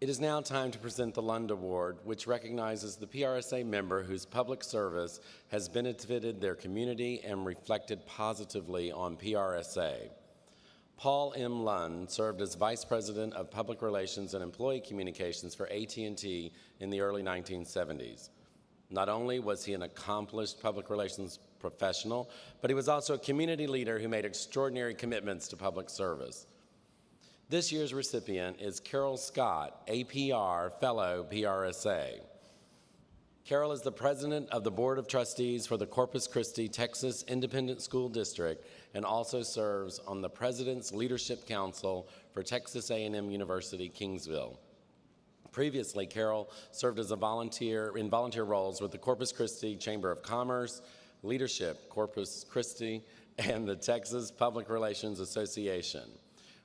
It is now time to present the Lund Award, which recognizes the PRSA member whose public service has benefited their community and reflected positively on PRSA. Paul M. Lund served as Vice President of Public Relations and Employee Communications for AT&T in the early 1970s. Not only was he an accomplished public relations professional, but he was also a community leader who made extraordinary commitments to public service. This year's recipient is Carol Scott, APR Fellow PRSA. Carol is the president of the Board of Trustees for the Corpus Christi, Texas Independent School District and also serves on the President's Leadership Council for Texas A&M University, Kingsville. Previously, Carol served as a volunteer in volunteer roles with the Corpus Christi Chamber of Commerce, Leadership Corpus Christi, and the Texas Public Relations Association.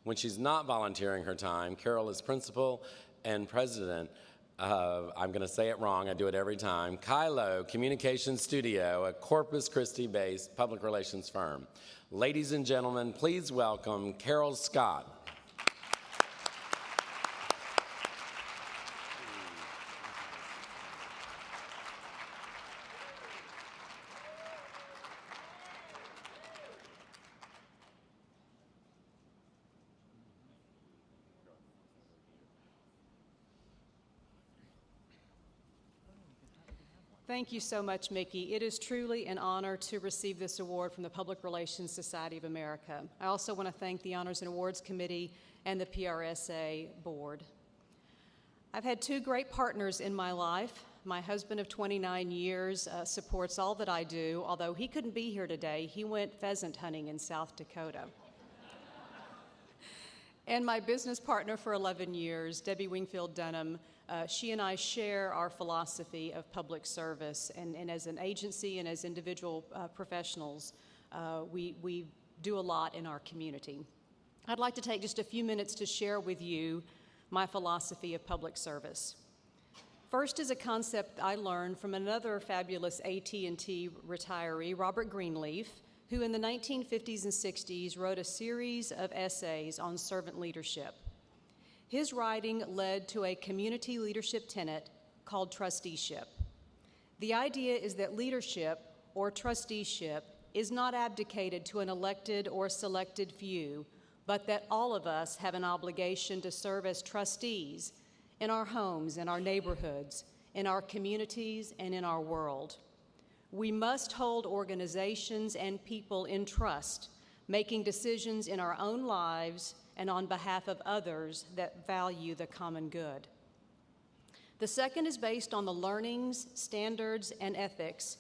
When she's not volunteering her time, Carol is principal and president of, I'm going to say it wrong, I do it every time, Kylo Communications Studio, a Corpus Christi-based public relations firm. Ladies and gentlemen, please welcome Carol Scott. Thank you so much, Mickey. It is truly an honor to receive this award from the Public Relations Society of America. I also want to thank the Honors and Awards Committee and the PRSA Board. I've had two great partners in my life. My husband of 29 years supports all that I do, although he couldn't be here today. He went pheasant hunting in South Dakota. And my business partner for 11 years, Debbie Wingfield Dunham, she and I share our philosophy of public service, and as an agency and as individual professionals, we do a lot in our community. I'd like to take just a few minutes to share with you my philosophy of public service. First is a concept I learned from another fabulous AT&T retiree, Robert Greenleaf, who in the 1950s and 60s wrote a series of essays on servant leadership. His writing led to a community leadership tenet called trusteeship. The idea is that leadership, or trusteeship, is not abdicated to an elected or selected few, but that all of us have an obligation to serve as trustees in our homes, in our neighborhoods, in our communities, and in our world. We must hold organizations and people in trust, making decisions in our own lives and on behalf of others that value the common good. The second is based on the learnings, standards, and ethics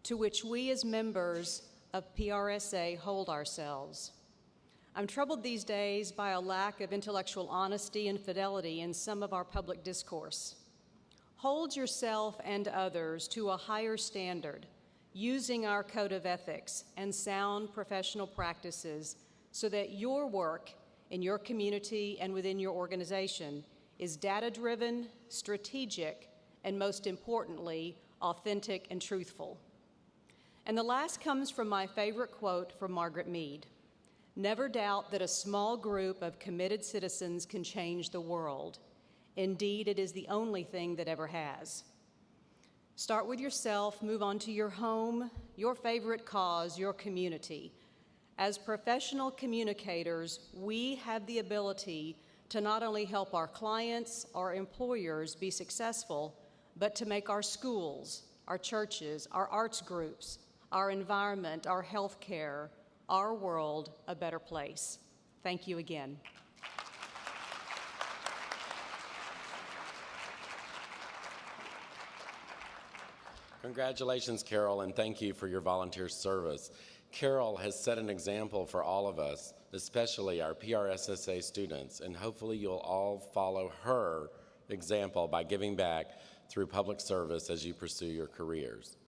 to which we as members of PRSA hold ourselves. I'm troubled these days by a lack of intellectual honesty and fidelity in some of our public discourse. Hold yourself and others to a higher standard, using our code of ethics and sound professional practices so that your work in your community and within your organization is data-driven, strategic, and most importantly, authentic and truthful. And the last comes from my favorite quote from Margaret Mead. Never doubt that a small group of committed citizens can change the world. Indeed, it is the only thing that ever has. Start with yourself, move on to your home, your favorite cause, your community. As professional communicators, we have the ability to not only help our clients, our employers be successful, but to make our schools, our churches, our arts groups, our environment, our healthcare, our world a better place. Thank you again. Congratulations, Carol, and thank you for your volunteer service. Carol has set an example for all of us, especially our PRSSA students, and hopefully you'll all follow her example by giving back through public service as you pursue your careers.